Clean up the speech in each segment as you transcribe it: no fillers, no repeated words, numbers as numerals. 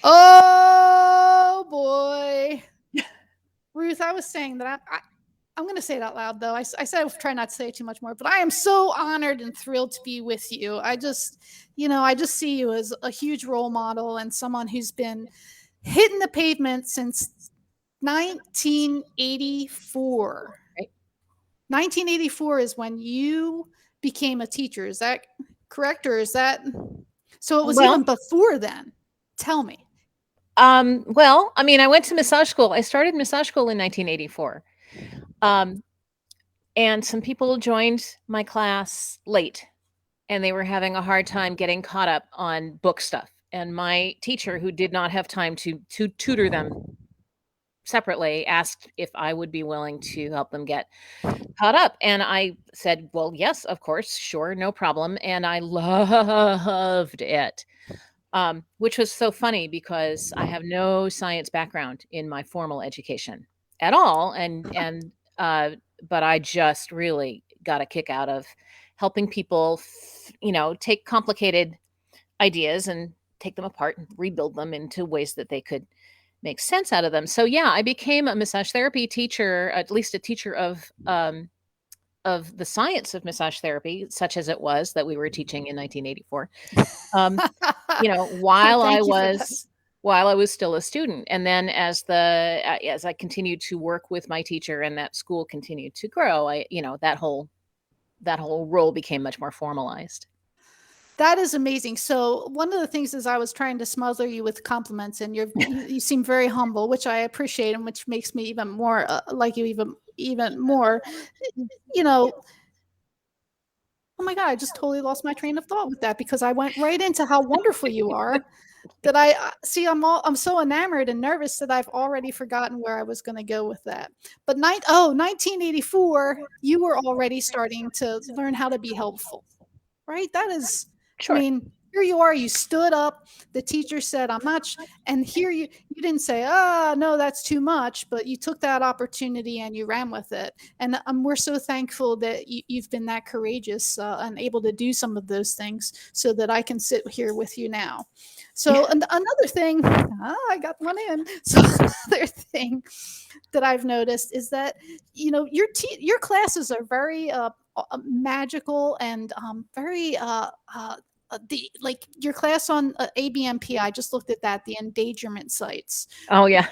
Oh boy. Ruth, I was saying that I'm going to say it out loud, though. I said I would try not to say it too much more, but I am so honored and thrilled to be with you. I just see you as a huge role model and someone who's been hitting the pavement since 1984. Right. 1984 is when you became a teacher. Is that correct? Or is that so? It was Well, even before then. Tell me. well, I mean, I went to massage school. I started massage school in 1984. Um, and some people joined my class late and they were having a hard time getting caught up on book stuff. And my teacher, who did not have time to tutor them separately, asked if I would be willing to help them get caught up. And I said, well, yes, of course, sure, no problem. And I loved it. Which was so funny because I have no science background in my formal education at all, uh, but I just really got a kick out of helping people, take complicated ideas and take them apart and rebuild them into ways that they could make sense out of them. So yeah, I became a massage therapy teacher, at least a teacher of the science of massage therapy, such as it was that we were teaching in 1984. Um, while I Thank you for that. was still a student. And then as I continued to work with my teacher and that school continued to grow, that whole role became much more formalized. That is amazing. So one of the things is I was trying to smother you with compliments, and you seem very humble, which I appreciate, and which makes me even more like you even more. You know, oh my god, I just totally lost my train of thought with that because I went right into how wonderful you are. That I see, I'm so enamored and nervous that I've already forgotten where I was going to go with that. But 1984, you were already starting to learn how to be helpful, right? That is, I Sure. mean, here you are, you stood up, the teacher said, I'm not, and here you didn't say, ah, no, that's too much, but you took that opportunity and you ran with it. And we're so thankful that you've been that courageous and able to do some of those things so that I can sit here with you now. So and another thing, I got one in. So another thing that I've noticed is that your classes are very magical and very the like your class on ABMP. I just looked at that, the endangerment sites. Oh yeah.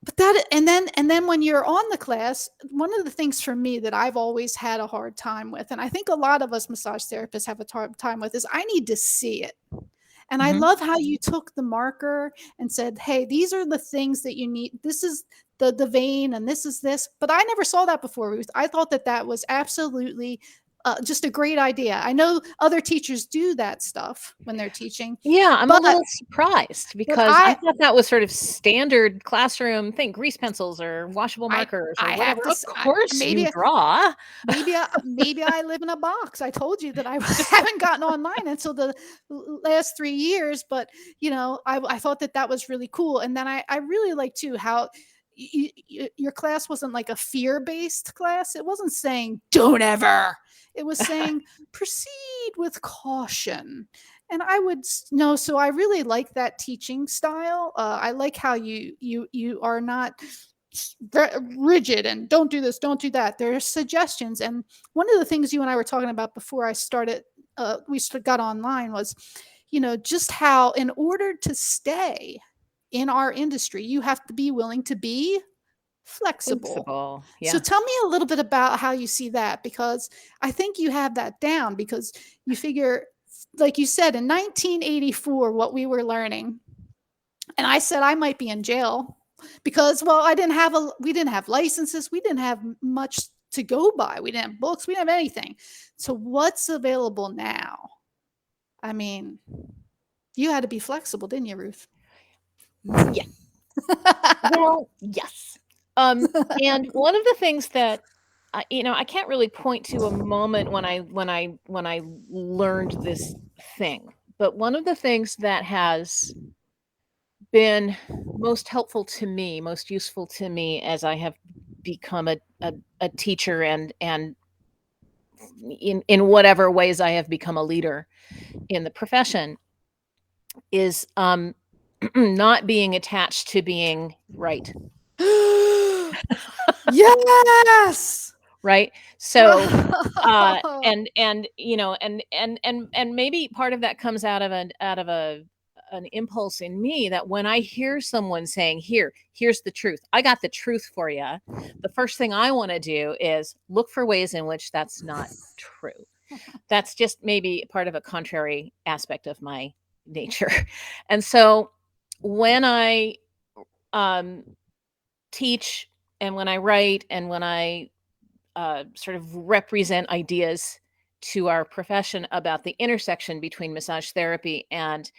But that and then when you're on the class, one of the things for me that I've always had a hard time with, and I think a lot of us massage therapists have a hard time with, is I need to see it. And I Hmm. love how you took the marker and said, "Hey, these are the things that you need. This is the vein, and this is this." But I never saw that before, Ruth. I thought that that was absolutely just a great idea. I know other teachers do that stuff when they're teaching, Yeah, I'm a but little surprised but because I thought that was sort of standard classroom thing, grease pencils or washable I markers or I have whatever. to Of course you maybe draw. maybe I live in a box. I told you that I haven't gotten online until the last 3 years, but I thought that that was really cool. And then I really like too how your class wasn't like a fear based class. It wasn't saying don't ever. It was saying proceed with caution. And I would no, so I really like that teaching style. I like how you are not rigid and don't do this, don't do that. There are suggestions. And one of the things you and I were talking about before I started, got online was, just how in order to stay in our industry, you have to be willing to be flexible. Flexible. So Yeah. tell me a little bit about how you see that because I think you have that down because you figure, like you said, in 1984, what we were learning, and I said I might be in jail because well we didn't have licenses, we didn't have much to go by, we didn't have books, we didn't have anything. So what's available now? I mean, you had to be flexible, didn't you, Ruth? Yeah. Well, yes. And one of the things that I can't really point to a moment when I learned this thing, but one of the things that has been most helpful to me, most useful to me as I have become a teacher and in whatever ways I have become a leader in the profession is not being attached to being right. Yes. Right? So, Wow. and, you know, and maybe part of that comes out of an impulse in me that when I hear someone saying, here's the truth. I got the truth for you. The first thing I wanna do is look for ways in which that's not true. That's just maybe part of a contrary aspect of my nature. And so when I, um, teach and when I write and when I sort of represent ideas to our profession about the intersection between massage therapy and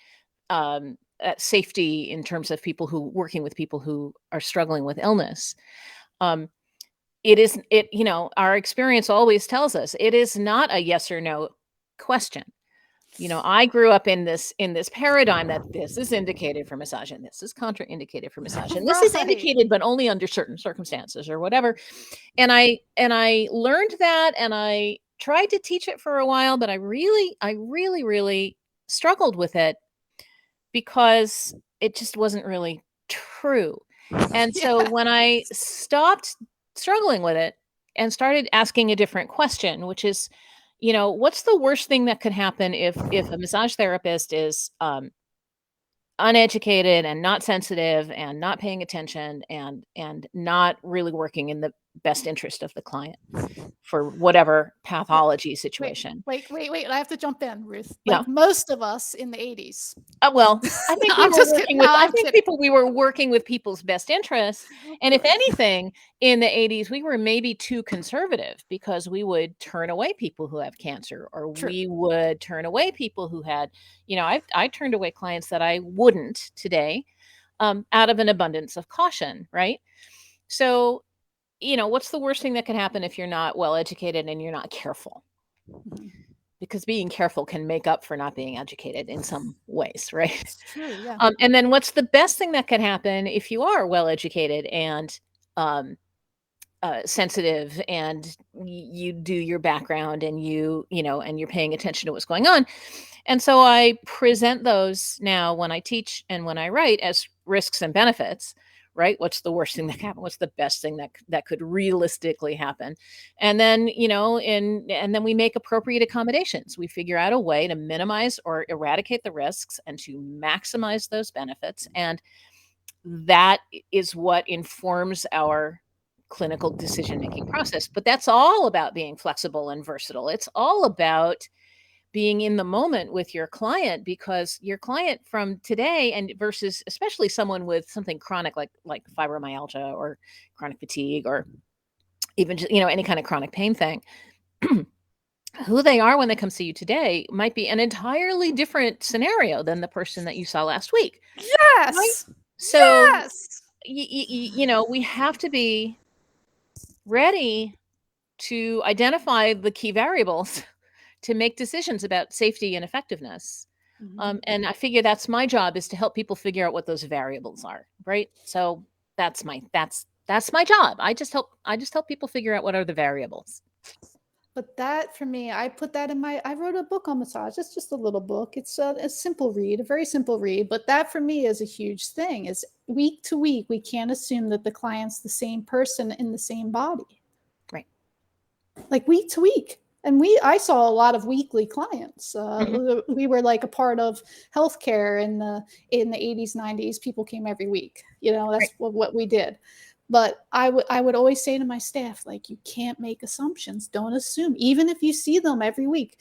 safety in terms of people who working with people who are struggling with illness. Um, you know, our experience always tells us it is not a yes or no question. You know, I grew up in this paradigm that this is indicated for massage and this is contraindicated for massage and this is Right. indicated but only under certain circumstances or whatever. And I learned that and I tried to teach it for a while, but I really struggled with it because it just wasn't really true. And so Yeah. when I stopped struggling with it and started asking a different question, which is, you know, what's the worst thing that could happen if a massage therapist is uneducated and not sensitive and not paying attention and not really working in the best interest of the client for whatever Wait, pathology wait, situation. wait. I have to jump in, Ruth. Yeah. Like most of us in the 80s. Well, I No, think we I'm were just kidding. working No, with I'm kidding. we were working with people's best interests, and if Right. anything, in the '80s, we were maybe too conservative because we would turn away people who have cancer, or True. we would turn away people who had, you know, I turned away clients that I wouldn't today, out of an abundance of caution, right? So, you know, what's the worst thing that can happen if you're not well educated and you're not careful? Mhm. Because being careful can make up for not being educated in some ways, right? It's true. Yeah. And then what's the best thing that could happen if you are well educated and um, sensitive and you do your background and you know, and you're paying attention to what's going on. And so I present those now when I teach and when I write as risks and benefits, right? What's the worst thing that can happen? What's the best thing that could realistically happen? And then, you know, and then we make appropriate accommodations. We figure out a way to minimize or eradicate the risks and to maximize those benefits. And that is what informs our clinical decision making process. But that's all about being flexible and versatile. It's all about being in the moment with your client because your client from today and versus especially someone with something chronic like fibromyalgia or chronic fatigue or even just, you know, any kind of chronic pain thing, who they are when they come see you today might be an entirely different scenario than the person that you saw last week, right? Yes. So Yes. you know, we have to be ready to identify the key variables to make decisions about safety and effectiveness. Mhm. And I figure that's my job is to help people figure out what those variables are, right? So that's my job. I just help people figure out what are the variables. But that for me, I put that in my I wrote a book on massage. It's just a little book. It's a simple read, a very simple read. But that for me is a huge thing. Is week to week, we can't assume that the client's the same person in the same body. Right. Like week to week. And I saw a lot of weekly clients. Hmm. We were like a part of healthcare in the 80s, 90s. People came every week. You know, Right. that's what we did. But I would always say to my staff, like, you can't make assumptions. Don't assume. Even if you see them every week,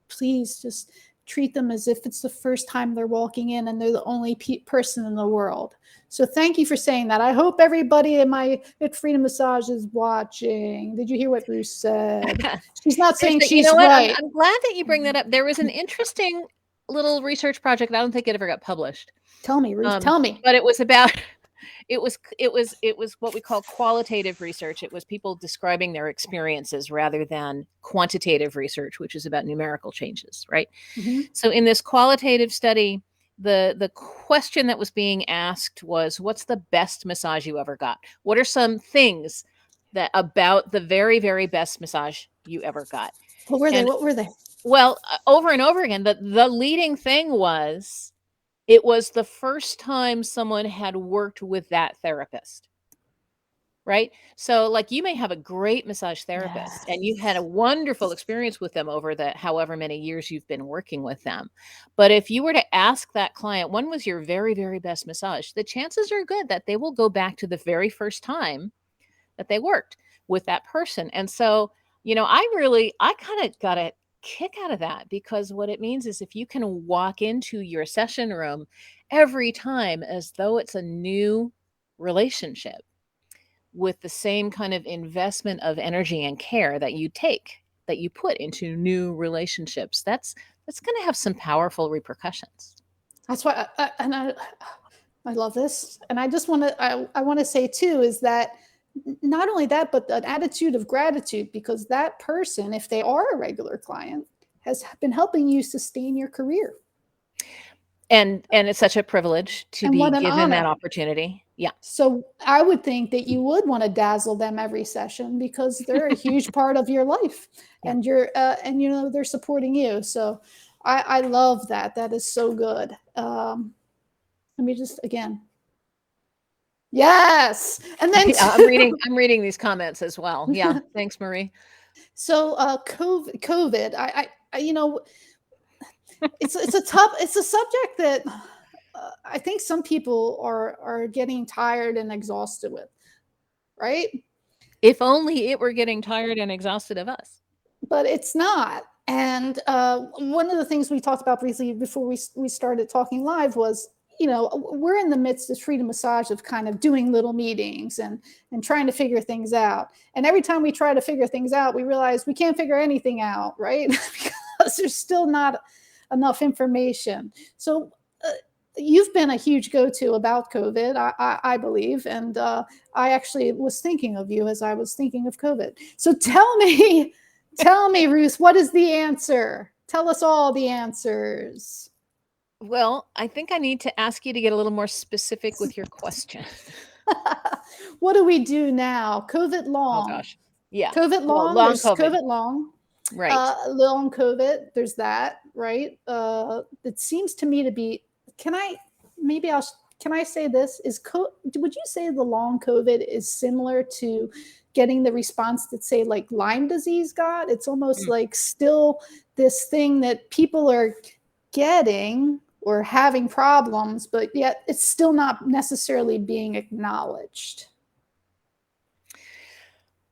please just treat them as if it's the first time they're walking in and they're the only person in the world. So thank you for saying that. I hope everybody in my at Freedom Massage is watching. Did you hear what Bruce said? She's not saying You know she's what? right. I'm glad that you bring that up. There was an interesting little research project. I don't think it ever got published. Tell me, Ruth. Tell me. But it was about it was what we call qualitative research. It was people describing their experiences rather than quantitative research, which is about numerical changes, right? Mhm. So in this qualitative study, the question that was being asked was, what's the best massage you ever got? What are some things that about the very, very best massage you ever got? What were they? And What were they? well, over and over again, the leading thing was It was the first time someone had worked with that therapist. Right? So, like, you may have a great massage therapist and you've had a Yes. wonderful experience with them over the however many years you've been working with them. But if you were to ask that client, when was your very, very best massage? The chances are good that they will go back to the very first time that they worked with that person. And so, I kind of got a kick out of that, because what it means is if you can walk into your session room every time as though it's a new relationship, with the same kind of investment of energy and care that you put into new relationships, that's going to have some powerful repercussions. That's why, I love this, and I just want to, I want to say too is that not only that, but an attitude of gratitude, because that person, if they are a regular client, has been helping you sustain your career, And it's such a privilege to and be what an given that honor. opportunity. Yeah. So I would think that you would want to dazzle them every session, because they're a huge part of your life, Yeah. and they're supporting you. So I love that. That is so good. Let me just again, yes, and then Yeah, I'm reading these comments as well. Yeah. Thanks, Marie. so COVID. It's a subject that I think some people are getting tired and exhausted with, right? If only it were getting tired and exhausted of us. But it's not. And one of the things we talked about briefly before we started talking live was, we're in the midst of Freedom Massage of kind of doing little meetings and trying to figure things out. And every time we try to figure things out, we realize we can't figure anything out, right? Because there's still not enough information. So you've been a huge go-to about COVID, I believe, and I actually was thinking of you as I was thinking of COVID. So tell me, Ruth, what is the answer? Tell us all the answers. Well, I think I need to ask you to get a little more specific with your question. What do we do now? COVID Oh long. gosh. Yeah. COVID Well, long. long There's COVID. COVID long. Right. Long COVID. There's that, right? It seems to me to be. Can I? Maybe I'll. Can I say this? Would you say the long COVID is similar to getting the response that, say, like Lyme disease got? It's almost Mm. like still this thing that people are getting or having problems, but yet it's still not necessarily being acknowledged.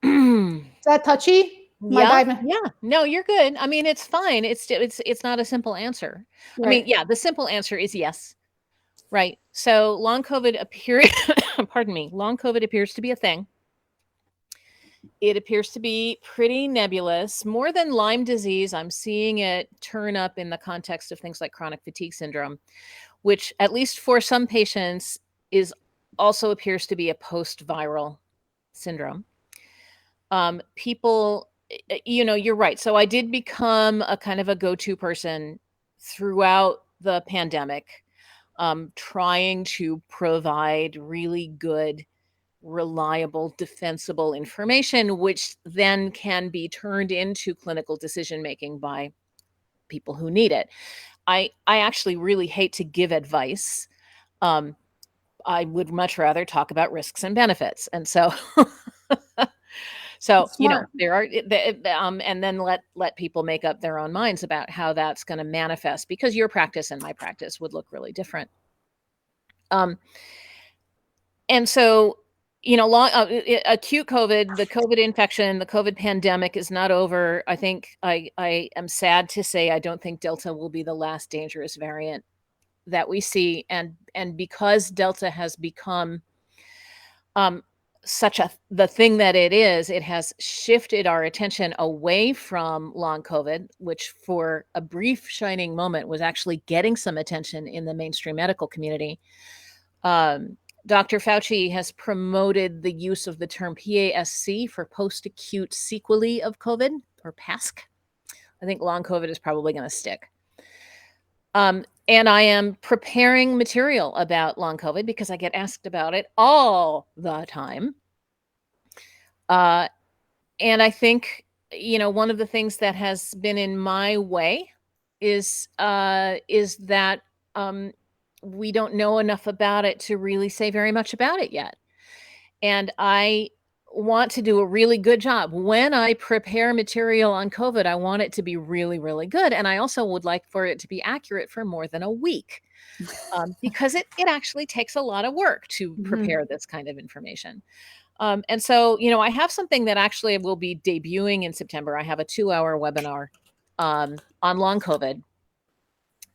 Is that touchy? Am I Yeah, diving? yeah. No, you're good. I mean, it's fine. It's not a simple answer. I mean, Right. yeah, the simple answer is yes. Right. So long COVID appear pardon me, long COVID appears to be a thing. It appears to be pretty nebulous. More than Lyme disease, I'm seeing it turn up in the context of things like chronic fatigue syndrome, which at least for some patients is also appears to be a post-viral syndrome. People, you're right. So I did become a kind of a go-to person throughout the pandemic, trying to provide really good, reliable, defensible information, which then can be turned into clinical decision making by people who need it. I actually really hate to give advice. Um, I would much rather talk about risks and benefits, and so so, Smart. there are and then let people make up their own minds about how that's gonna manifest, because your practice and my practice would look really different. Um, and so, long acute COVID, the COVID infection, the COVID pandemic is not over. I think I am sad to say I don't think Delta will be the last dangerous variant that we see, and because Delta has become um, such a the thing that it has shifted our attention away from long COVID, which for a brief shining moment was actually getting some attention in the mainstream medical community. Um, Dr. Fauci has promoted the use of the term PASC for post-acute sequelae of COVID, or PASC. I think long COVID is probably going to stick. And I am preparing material about long COVID because I get asked about it all the time. Uh, and I think, one of the things that has been in my way is that um, we don't know enough about it to really say very much about it yet. And I want to do a really good job. When I prepare material on COVID, I want it to be really, really good. And I also would like for it to be accurate for more than a week, because it actually takes a lot of work to Mhm. prepare this kind of information. And so, I have something that actually will be debuting in September. I have a 2-hour webinar on long COVID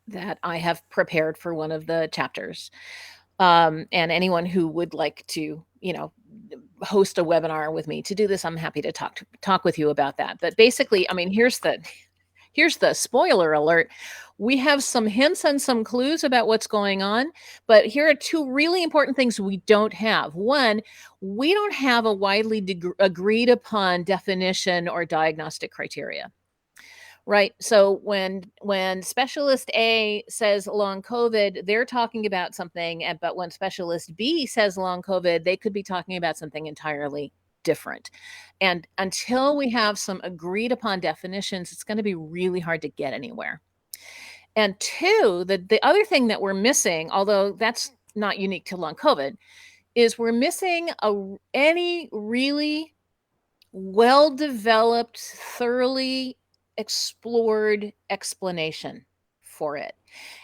that I have prepared for one of the chapters. And anyone who would like to, host a webinar with me to do this, I'm happy to talk with you about that. But basically, I mean, here's the spoiler alert. We have some hints and some clues about what's going on, but here are two really important things we don't have. One, we don't have a widely agreed upon definition or diagnostic criteria. Right. So when specialist A says long COVID, they're talking about something, but when specialist B says long COVID, they could be talking about something entirely different. And until we have some agreed upon definitions, it's going to be really hard to get anywhere. And two, the other thing that we're missing, although that's not unique to long COVID, is we're missing any really well-developed, thoroughly explored explanation for it.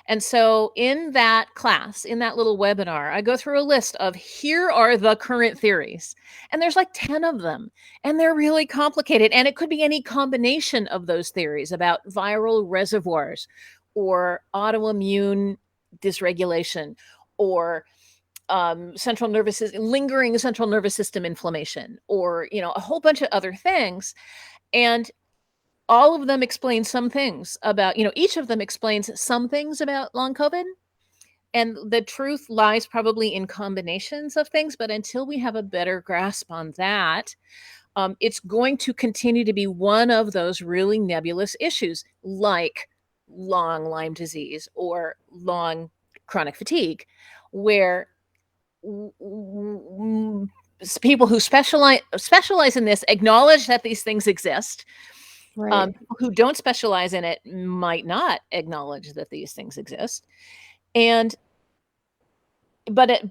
And so in that class, in that little webinar, I go through a list of here are the current theories. And there's like 10 of them. And they're really complicated. And it could be any combination of those theories about viral reservoirs or autoimmune dysregulation or lingering central nervous system inflammation, or a whole bunch of other things. And all of them explain some things about, each of them explains some things about long COVID. And the truth lies probably in combinations of things, but until we have a better grasp on that, it's going to continue to be one of those really nebulous issues, like long Lyme disease or long chronic fatigue, where people who specialize in this acknowledge that these things exist. Right. People who don't specialize in it might not acknowledge that these things exist. And but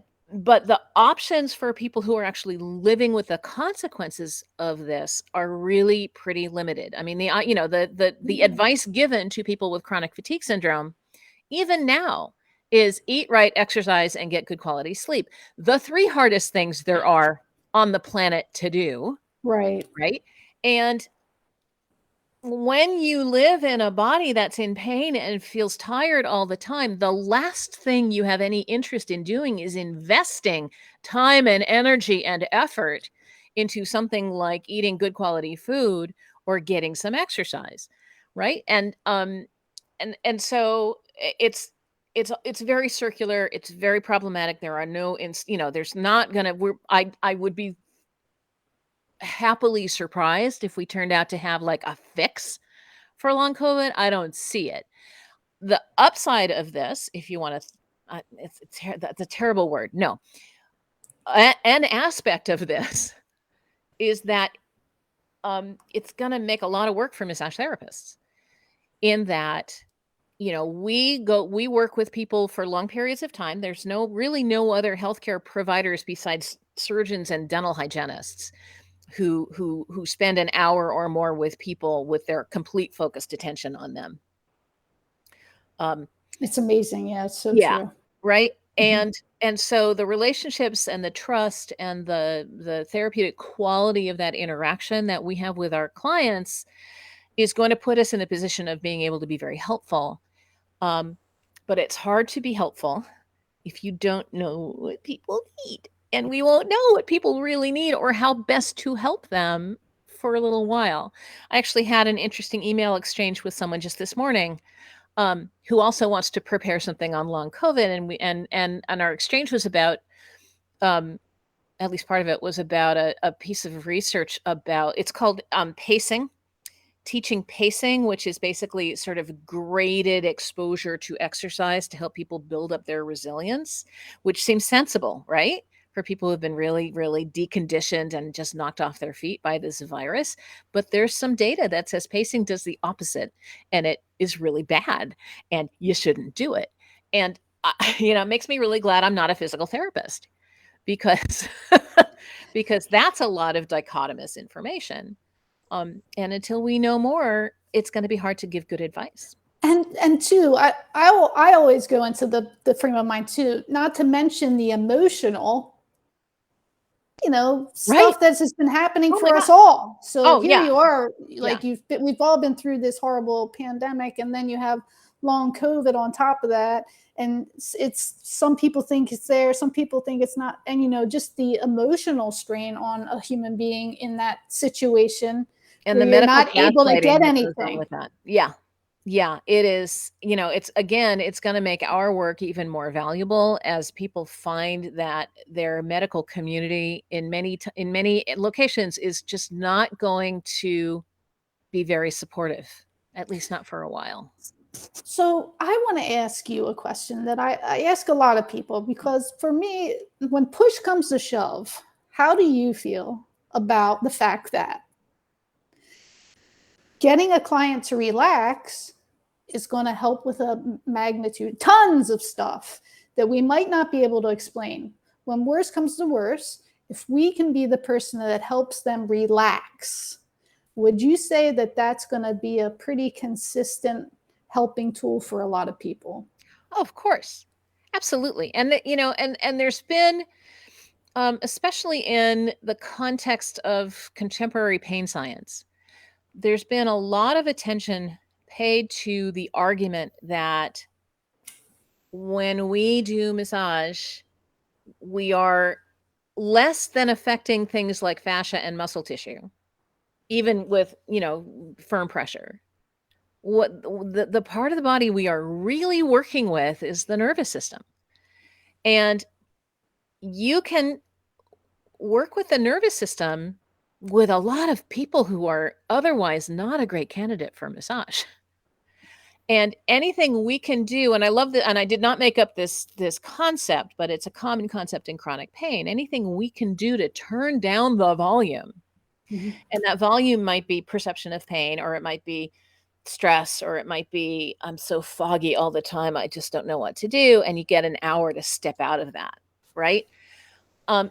the options for people who are actually living with the consequences of this are really pretty limited. I mean, the advice given to people with chronic fatigue syndrome, even now, is eat right, exercise, and get good quality sleep. The 3 hardest things there are on the planet to do, Right. right? And when you live in a body that's in pain and feels tired all the time, the last thing you have any interest in doing is investing time and energy and effort into something like eating good quality food or getting some exercise, right? And so it's very circular. It's very problematic. There are no, there's not gonna. I would be happily surprised if we turned out to have like a fix for long COVID. I don't see it. The upside of this, if you want to, that's a terrible word. No, an aspect of this is that it's going to make a lot of work for massage therapists. In that, we work with people for long periods of time. There's really no other healthcare providers besides surgeons and dental hygienists who spend an hour or more with people with their complete focused attention on them. It's amazing. Yeah, it's so Yeah, true. right? Mhm. And so the relationships and the trust and the therapeutic quality of that interaction that we have with our clients is going to put us in a position of being able to be very helpful. Um, but it's hard to be helpful if you don't know what people need. And we won't know what people really need or how best to help them for a little while. I actually had an interesting email exchange with someone just this morning, who also wants to prepare something on long COVID, and our exchange was about, at least part of it was about a piece of research about, it's called pacing, teaching pacing, which is basically sort of graded exposure to exercise to help people build up their resilience, which seems sensible, right? For people who have been really, really deconditioned and just knocked off their feet by this virus. But there's some data that says pacing does the opposite, and it is really bad, and you shouldn't do it. And It makes me really glad I'm not a physical therapist because because that's a lot of dichotomous information. And until we know more, it's going to be hard to give good advice. And two, I always go into the frame of mind too, not to mention the emotional, Right. stuff that's just been happening Oh my for God. us all. So Oh, here yeah. you are, Yeah. like we've all been through this horrible pandemic, and then you have long COVID on top of that. And it's some people think it's there, some people think it's not. And just the emotional strain on a human being in that situation And where the you're medical not able to gaslighting get that goes on anything. with that. Yeah. Yeah, it is, it's going to make our work even more valuable as people find that their medical community in many locations is just not going to be very supportive, at least not for a while. So I want to ask you a question that I ask a lot of people, because for me, when push comes to shove, how do you feel about the fact that getting a client to relax is going to help with a magnitude, tons of stuff that we might not be able to explain? When worse comes to worse, if we can be the person that helps them relax, would you say that that's going to be a pretty consistent helping tool for a lot of people? Oh, of course. Absolutely. And and there's been especially in the context of contemporary pain science, there's been a lot of attention paid to the argument that when we do massage, we are less than affecting things like fascia and muscle tissue, even with, firm pressure. What the part of the body we are really working with is the nervous system. And you can work with the nervous system with a lot of people who are otherwise not a great candidate for massage. And anything we can do, and I love that, and I did not make up this concept, but it's a common concept in chronic pain. Anything we can do to turn down the volume, Mhm. and that volume might be perception of pain, or it might be stress, or it might be I'm so foggy all the time, I just don't know what to do, and you get an hour to step out of that, right?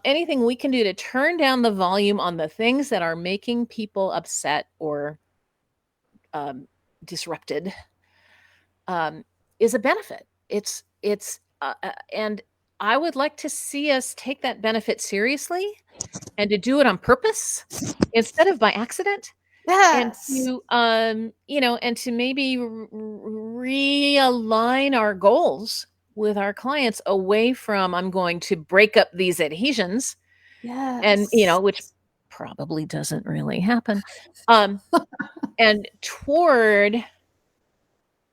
Anything we can do to turn down the volume on the things that are making people upset or um, disrupted um, is a benefit. And I would like to see us take that benefit seriously and to do it on purpose instead of by accident, and Yes. to and to maybe realign our goals with our clients away from I'm going to break up these adhesions, and Yes. which probably doesn't really happen, um, and toward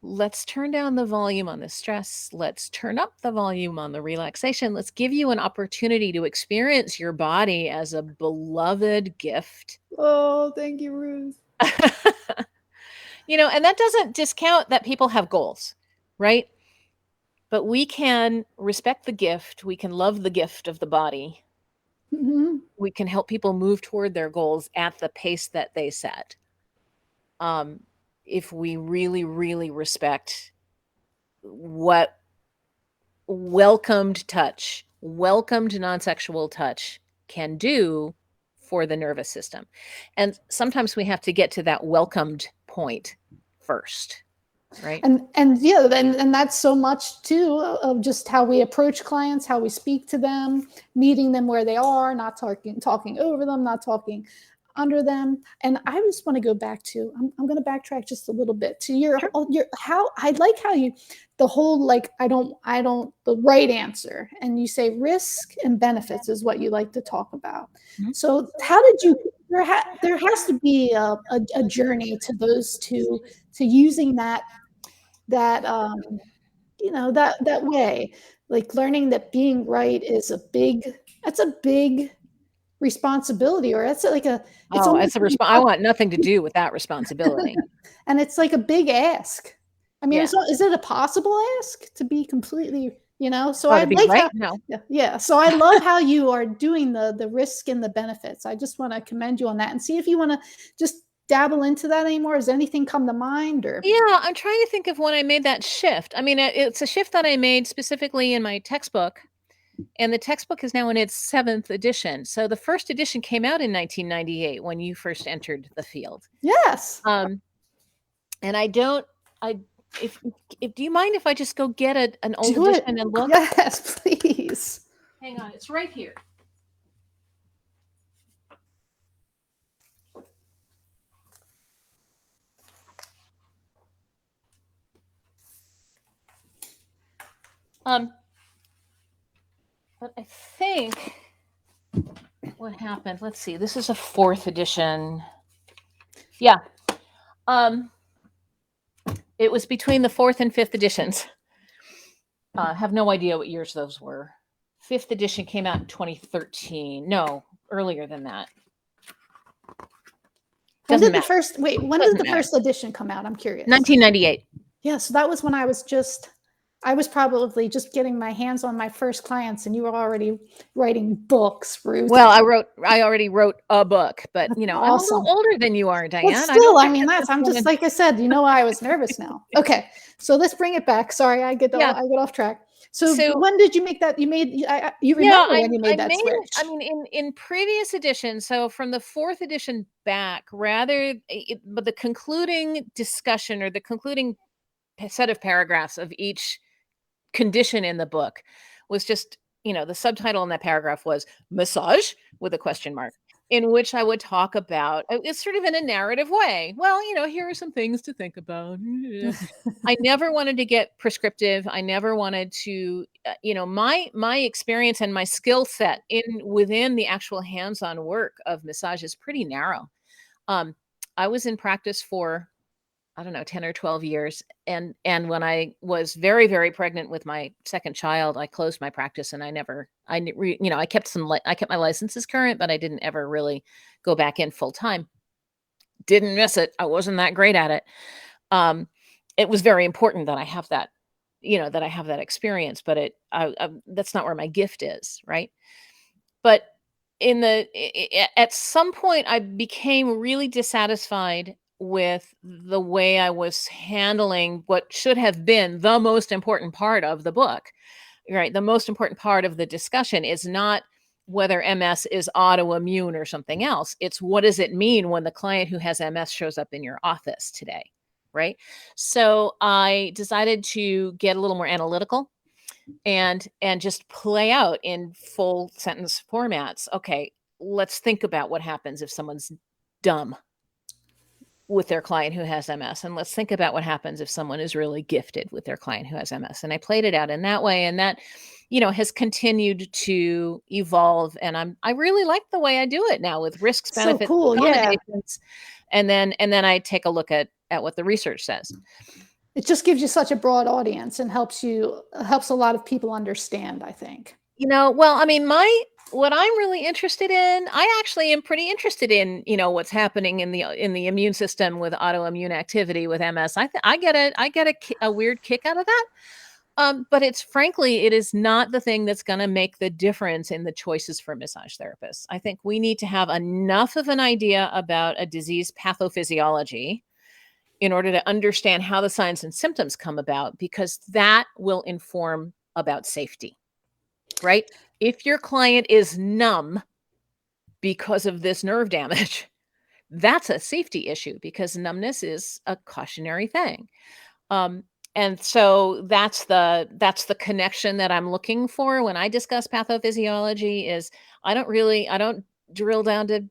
let's turn down the volume on the stress. Let's turn up the volume on the relaxation. Let's give you an opportunity to experience your body as a beloved gift. Oh, thank you, Ruth. And that doesn't discount that people have goals, right? But we can respect the gift. We can love the gift of the body. Mhm. We can help people move toward their goals at the pace that they set. Um, if we really, really respect what welcomed non-sexual touch can do for the nervous system. And sometimes we have to get to that welcomed point first, right? And yeah, and that's so much too of just how we approach clients, how we speak to them, meeting them where they are, not talking over them, not talking under them. And I just want to go back to, I'm going to backtrack just a little bit to Sure. your how I like how you, the whole, like, I don't the right answer, and you say risk and benefits is what you like to talk about. Mhm. So how did you, there has to be a journey to those two, to using that that way, like learning that being right is that's a big responsibility, or that's like it's Oh, almost it's a like I want nothing to do with that responsibility. and it's like a big ask. I mean, Yeah. is it a possible ask to be completely, so Oh, I to be like right? how, No. yeah, so I love how you are doing the risk and the benefits. I just want to commend you on that, and see if you want to just dabble into that anymore? Has anything come to mind or? Yeah, I'm trying to think of when I made that shift. I mean, it's a shift that I made specifically in my textbook, and the textbook is now in its 7th edition. So the first edition came out in 1998 when you first entered the field. Yes. Um, and I don't I if do you mind if I just go get an old Do it. edition and look? Yes, please. Hang on, it's right here. Um, but I think what happened, let's see, this is a 4th edition. Yeah. It was between the 4th and 5th editions. I have no idea what years those were. 5th edition came out in 2013. No, earlier than that. When Doesn't did the matter. first when Doesn't did the matter. first edition come out? I'm curious. 1998. Yeah, so that was when I was probably just getting my hands on my first clients, and you were already writing books, Ruth. Well, I already wrote a book, but That's you know, I'm a little awesome. older than you are, But Diane. I still, don't I think mean, that this I'm just woman. like I said, you know why I was nervous now. Okay, so let's bring it back. Sorry, I get Yeah. off track. So So when did you make that? You yeah, remember when you I made that made it. I switch? mean, in previous editions, so from the 4th edition back, but the concluding discussion or the concluding set of paragraphs of each condition in the book was just, the subtitle in that paragraph was massage with a question mark, in which I would talk about it's sort of in a narrative way. Well, here are some things to think about. I never wanted to get prescriptive. I never wanted to, my experience and my skill set within the actual hands-on work of massage is pretty narrow. Um, I was in practice for, I don't know, 10 or 12 years. And when I was very, very pregnant with my second child, I closed my practice and I kept I kept my licenses current, but I didn't ever really go back in full time. Didn't miss it. I wasn't that great at it. It was very important that I have that, that I have that experience, but that's not where my gift is. Right. But at some point I became really dissatisfied with the way I was handling what should have been the most important part of the book. Right? The most important part of the discussion is not whether MS is autoimmune or something else. It's what does it mean when the client who has MS shows up in your office today, right? So I decided to get a little more analytical and just play out in full sentence formats. Okay, let's think about what happens if someone's dumb with their client who has MS, and let's think about what happens if someone is really gifted with their client who has MS. And I played it out in that way, and that has continued to evolve, and I really like the way I do it now with risks, So benefits, cool, yeah. accommodations, and then I take a look at what the research says. It just gives you such a broad audience and helps a lot of people understand, I think. Well, I mean, what I'm really interested in, I actually am pretty interested in, what's happening in the immune system with autoimmune activity with MS. I get a weird kick out of that. But it is not the thing that's going to make the difference in the choices for massage therapists. I think we need to have enough of an idea about a disease pathophysiology in order to understand how the signs and symptoms come about, because that will inform about safety. Right? If your client is numb because of this nerve damage, that's a safety issue because numbness is a cautionary thing. And so that's the connection that I'm looking for when I discuss pathophysiology. Is I don't drill down to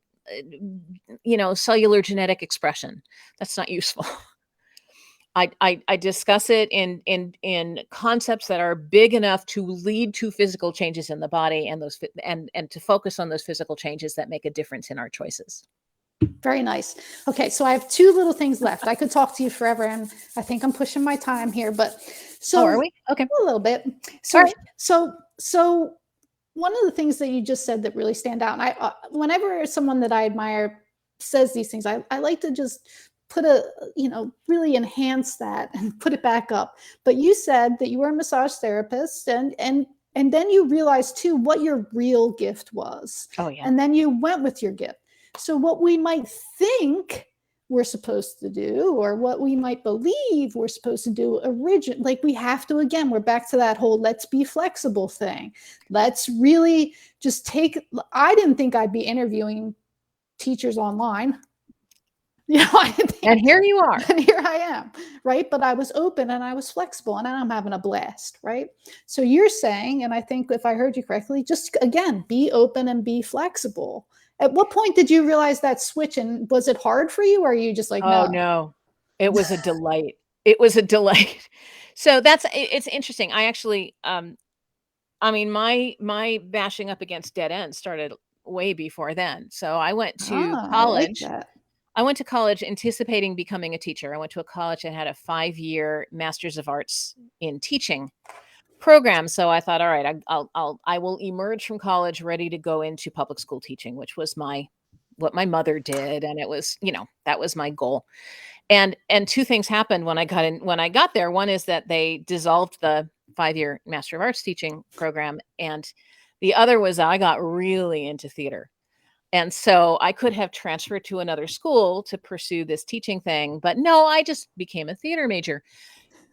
cellular genetic expression. That's not useful. I discuss it in concepts that are big enough to lead to physical changes in the body, and and to focus on those physical changes that make a difference in our choices. Very nice. Okay, so I have two little things left. I could talk to you forever, and I think I'm pushing my time here, but Oh, are we? Okay. a little bit. All right. So one of the things that you just said that really stand out, and I whenever someone that I admire says these things, I like to just put really enhance that and put it back up. But you said that you were a massage therapist, and then you realized too what your real gift was. Oh, yeah. And then you went with your gift. So what we might think we're supposed to do, or what we might believe we're supposed to do like we have to, again, we're back to that whole let's be flexible thing. Let's really just take, I didn't think I'd be interviewing teachers online. I didn't And think, here you are. and here I am, right? But I was open and I was flexible and I'm having a blast, right? So you're saying, and I think if I heard you correctly, just again, be open and be flexible. At what point did you realize that switch, and was it hard for you, or are you just like, Oh, no? no. It was a delight. It was a delight. So it's interesting. I actually, I mean, my bashing up against dead ends started way before then. So Ah, I like that. I went to college anticipating becoming a teacher. I went to a college that had a 5-year Master's of Arts in Teaching program. So I thought, all right, I will emerge from college ready to go into public school teaching, which was what my mother did, and it was, that was my goal. And two things happened when I got there. One is that they dissolved the 5-year Master of Arts teaching program, and the other was I got really into theater. And so I could have transferred to another school to pursue this teaching thing, but no, I just became a theater major.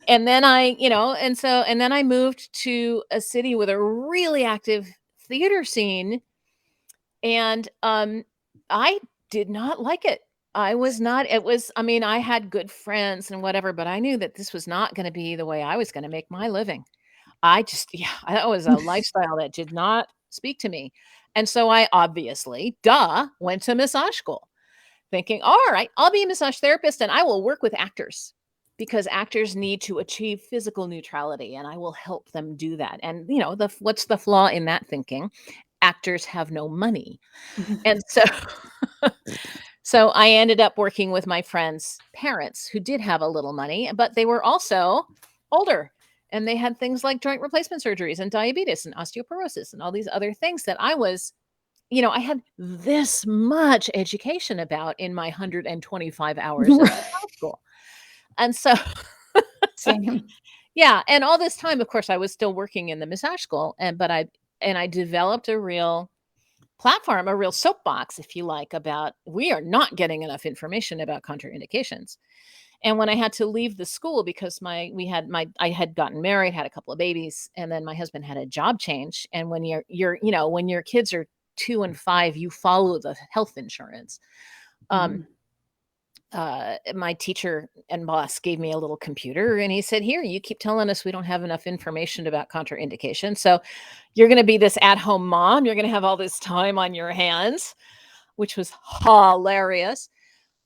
And then and then I moved to a city with a really active theater scene, and I did not like it. I was not it was I mean, I had good friends and whatever, but I knew that this was not gonna be the way I was gonna make my living. I just yeah, that was a lifestyle that did not speak to me. And so I obviously, went to massage school, thinking, "All right, I'll be a massage therapist and I will work with actors because actors need to achieve physical neutrality and I will help them do that." And, what's the flaw in that thinking? Actors have no money. And so so I ended up working with my friends' parents who did have a little money, but they were also older, and they had things like joint replacement surgeries and diabetes and osteoporosis and all these other things that I had this much education about in my 125 hours of Right. massage school. And so Same. yeah, and all this time, of course, I was still working in the massage school, I developed a real platform, a real soapbox, if you like, about we are not getting enough information about contraindications. And when I had to leave the school because I had gotten married, had a couple of babies, and then my husband had a job change. And when when your kids are 2 and 5, you follow the health insurance. Um, Mhm. my teacher and boss gave me a little computer and he said, "Here, you keep telling us we don't have enough information about contraindication. So you're going to be this at home mom. You're going to have all this time on your hands," which was hilarious.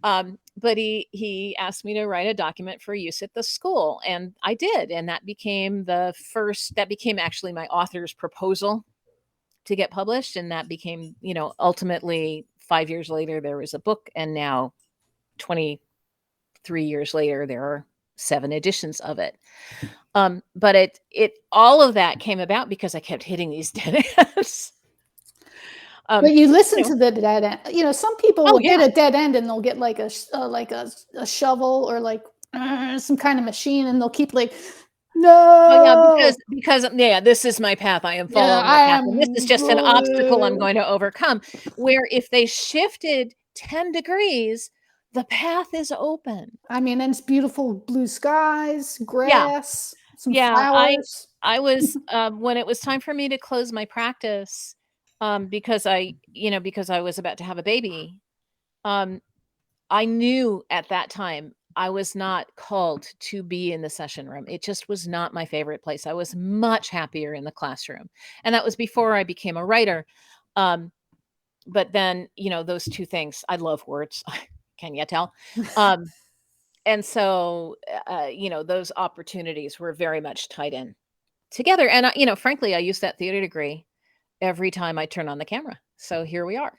But he asked me to write a document for use at the school, and I did, and that became actually my author's proposal to get published, and that became, ultimately 5 years later there was a book, and now 23 years later there are 7 editions of it. But it all of that came about because I kept hitting these dead ends. But Um, you you listen know to the dead end. Some people Oh, will hit yeah. a dead end and they'll get like a shovel, or like some kind of machine, and they'll keep like, Oh, yeah, because no, yeah, this is my path, I am yeah, following my I path, and this is am. just an obstacle I'm going to overcome, where if they shifted 10 degrees, the path is open. I mean, and it's beautiful blue skies, Yeah, grass, some yeah, flowers. I was, when it was time for me to close my practice, because I was about to have a baby, um, I knew at that time I was not called to be in the session room. It just was not my favorite place. I was much happier in the classroom. And that was before I became a writer. Um, but then, those two things, I love words. Can you tell? Um, and so, those opportunities were very much tied in together. And, frankly, I use that theater degree every time I turn on the camera. So here we are.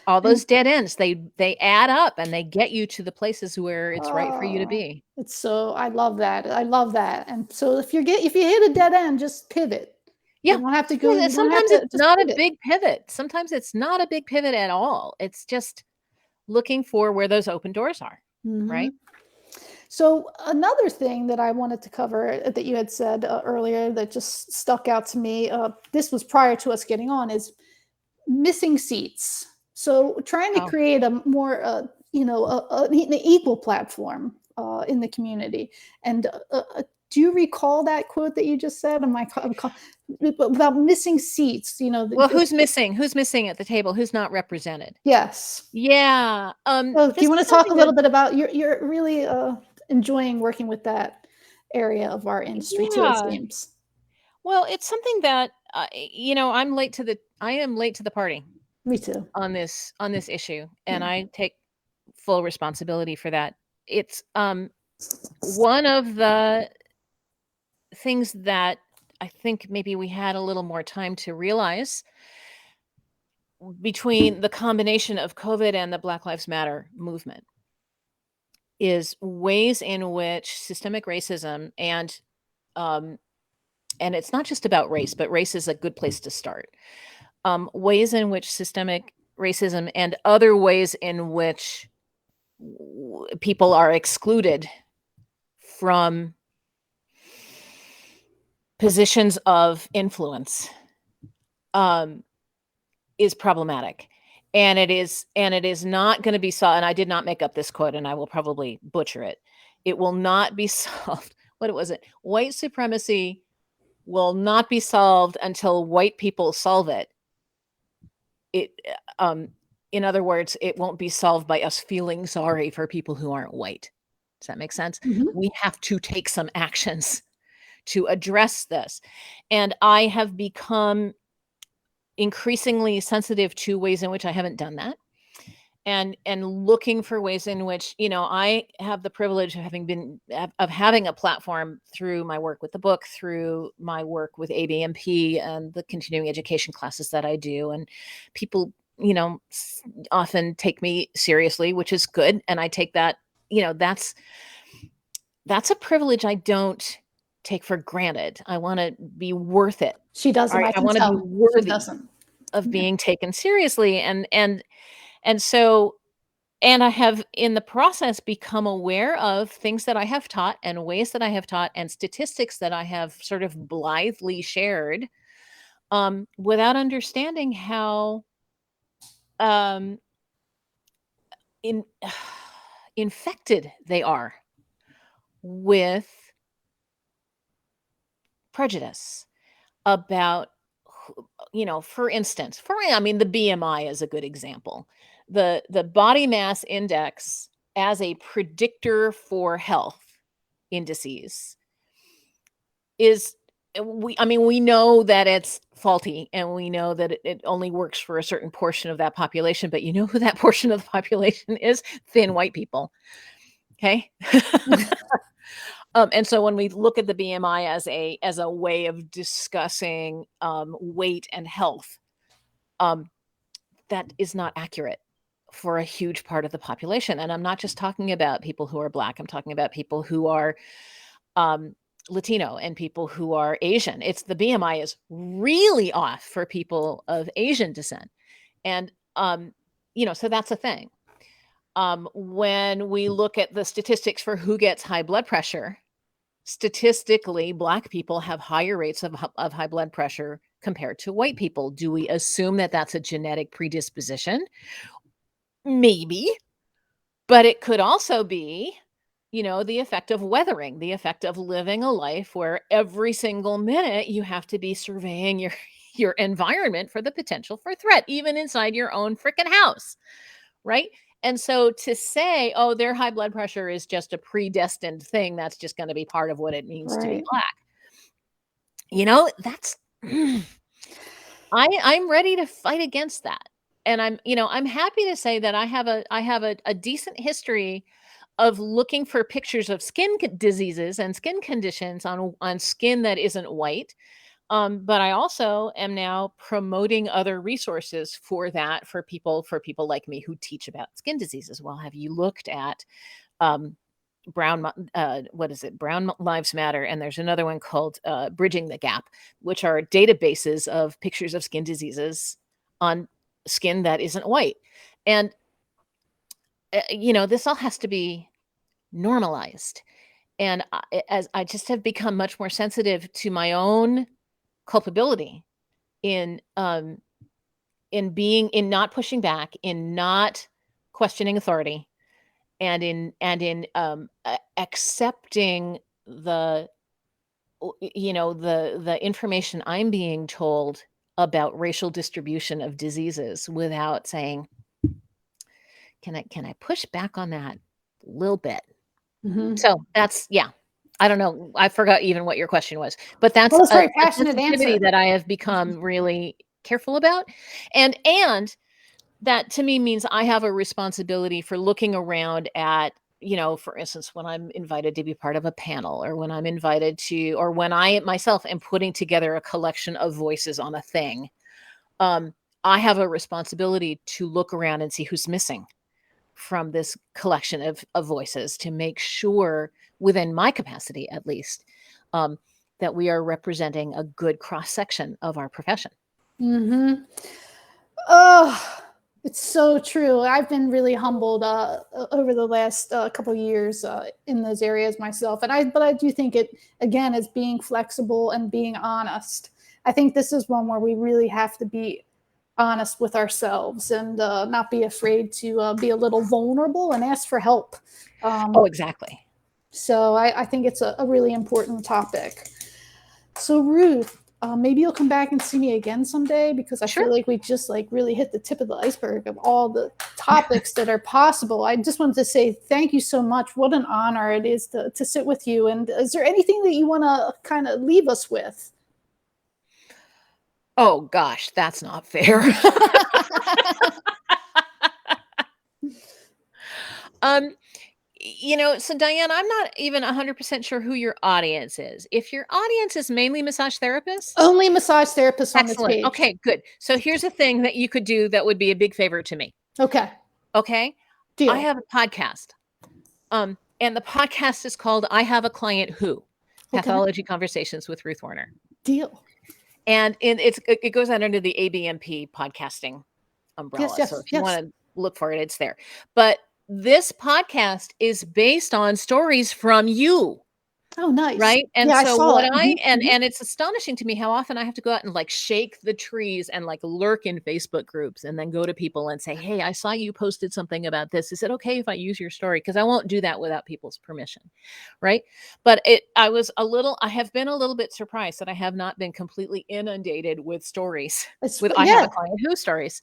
All And those dead ends, they add up and they get you to the places where it's right for you to oh, be. it's so, I love that. I love that. And so if you hit a dead end, just pivot. Yeah. Yeah, You don't have sometimes to it's just not a pivot. big pivot. Sometimes it's not a big pivot at all. It's just looking for where those open doors are, Mhm. right? So another thing that I wanted to cover, that you had said earlier, that just stuck out to me. This was prior to us getting on. Is missing seats. So trying to Oh, create a more an equal platform in the community. And do you recall that quote that you just said? About missing seats? Well, who's missing? Who's missing at the table? Who's not represented? Yes. Yeah. So, do This you want is to talk a something that, little bit about you're really enjoying working with that area of our industry too? It yeah. seems. Well, it's something that I am late to the party Me too. on this issue, and Yeah. I take full responsibility for that. It's one of the things that I think maybe we had a little more time to realize between the combination of COVID and the Black Lives Matter movement is ways in which systemic racism um, and it's not just about race, but race is a good place to start. Ways in which systemic racism and other ways in which people are excluded from positions of influence um, is problematic. And it is not going to be solved. And I did not make up this quote, and I will probably butcher it. It will not be solved. What was it? White supremacy will not be solved until white people solve it. It, in other words, it won't be solved by us feeling sorry for people who aren't white. Does that make sense? Hmm. We have to take some actions to address this. And I have become increasingly sensitive to ways in which I haven't done that. And looking for ways in which, I have the privilege of having a platform through my work with the book, through my work with ABMP and the continuing education classes that I do. And people, often take me seriously, which is good. And I take that, that's a privilege I don't take for granted. I want to be worth it. She doesn't. I I can want to be tell. She worthy doesn't. of Yeah. being taken seriously. And so, and I have in the process become aware of things that I have taught and ways that I have taught and statistics that I have sort of blithely shared, without understanding how um, in, infected they are with prejudice about, for instance, the BMI is a good example. The body mass index as a predictor for health indices is we know that it's faulty, and we know that it only works for a certain portion of that population, but you know who that portion of the population is? Thin white people. Okay. And so when we look at the BMI as a way of discussing weight and health, um, that is not accurate for a huge part of the population. And I'm not just talking about people who are Black. I'm talking about people who are um, Latino and people who are Asian. It's the BMI is really off for people of Asian descent, and so that's a thing. When we look at the statistics for who gets high blood pressure, statistically, Black people have higher rates of high blood pressure compared to white people. Do we assume that that's a genetic predisposition? Maybe, but it could also be, the effect of weathering, the effect of living a life where every single minute you have to be surveying your environment for the potential for threat, even inside your own freaking house, right? And so to say, oh, their high blood pressure is just a predestined thing, that's just going to be part of what it means to be Right. Black. That's I'm ready to fight against that. And I'm happy to say that I have a decent history of looking for pictures of diseases and skin conditions on skin that isn't white. But I also am now promoting other resources for that for people like me who teach about skin diseases. Well, have you looked at um, what is it? Brown Lives Matter, and there's another one called Bridging the Gap, which are databases of pictures of skin diseases on skin that isn't white. And this all has to be normalized. And as I just have become much more sensitive to my own culpability in in not pushing back, in not questioning authority, and in accepting the the information I'm being told about racial distribution of diseases without saying, can I push back on that a little bit? Mhm. So that's yeah. I don't know. I forgot even what your question was, but Well, that's it's a very a passionate sensitivity answer. that I have become really careful about, and that to me means I have a responsibility for looking around at, for instance, when I'm invited to be part of a panel or when I'm invited to, or when I myself am putting together a collection of voices on a thing, um, I have a responsibility to look around and see who's missing from this collection of voices to make sure, within my capacity at least, um, that we are representing a good cross section of our profession. Mhm. Oh, it's so true. I've been really humbled over the last couple years in those areas myself, and I do think it again is being flexible and being honest. I think this is one where we really have to be honest with ourselves and not be afraid to be a little vulnerable and ask for help. Oh, Um, exactly. so I think it's a really important topic. So Ruth, maybe you'll come back and see me again someday because I Sure. feel like we just like really hit the tip of the iceberg of all the topics that are possible. I just wanted to say thank you so much. What an honor it is to sit with you. And is there anything that you want to kind of leave us with? Oh gosh, that's not fair. um, so Diane, I'm not even 100% sure who your audience is. If your audience is mainly massage therapists, Only massage therapists on this excellent. page. Okay, good. So here's a thing that you could do that would be a big favor to me. Okay, Okay? I deal. have a podcast. And the podcast is called I Have a Client Who, Okay, Pathology Conversations with Ruth Werner. deal. And it goes out under the ABMP podcasting Yes, umbrella. So yes, if you yes. want to look for it, it's there. But this podcast is based on stories from you. Oh, nice. Right? And Yeah, I so saw what it. I Mhm, mhm. and it's astonishing to me how often I have to go out and, like, shake the trees and, like, lurk in Facebook groups and then go to people and say, "Hey, I saw you posted something about this. Is it okay if I use your story?" Because I won't do that without people's permission, right? But I have been a little bit surprised that I have not been completely inundated with stories, It's with I have a yeah. client who stories.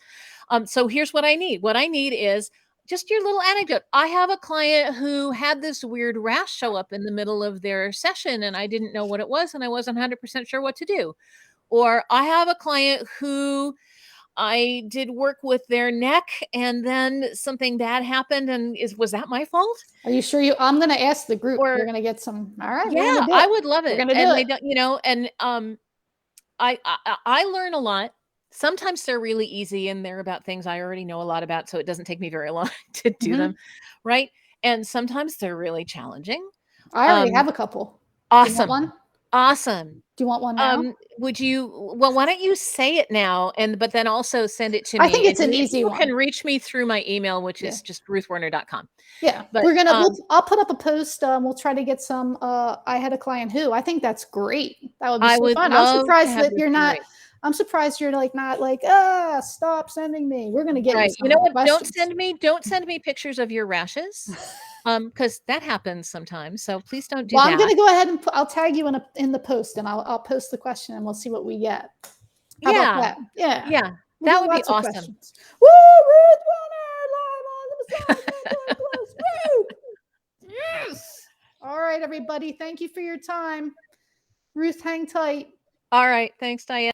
So here's what I need. What I need is just your little anecdote. I have a client who had this weird rash show up in the middle of their session, and I didn't know what it was, and I wasn't 100% sure what to do. Or I have a client who I did work with their neck, and then something bad happened, and was that my fault? Are you sure you I'm gonna ask the group. We're Or gonna get some all right, yeah, we're gonna do I it. would love We're it. gonna do And it. they don't, and I learn a lot. Sometimes they're really easy and they're about things I already know a lot about, so it doesn't take me very long to do them, Mhm. right? And sometimes they're really challenging. I already Um, have a couple. Do you want awesome. one? Awesome. Do you want one now? Would you well, why don't you say it now but then also send it to I think me, it's and an easy people can one. reach me through my email, which Yeah. is just ruthwerner.com. Yeah. But, I'll put up a post, we'll try to get some, I had a client who I think that's great. That would be I so would fun. I'm love to surprised have that your you're not story. I'm surprised you're, like, not like, "Ah, stop sending me." We're gonna get you Right. You know some what? questions. Don't send me pictures of your rashes, because that happens sometimes, so please don't do Well, I'm that. gonna go ahead and I'll tag you in the post, and I'll post the question, and we'll see what we get. How about Yeah. that? Yeah. Yeah. We'll That get would be lots of awesome. questions. Woo! Ruth Werner live on the Massage Network. Woo! Yes. All right, everybody. Thank you for your time. Ruth, hang tight. Alright, thanks, Diane.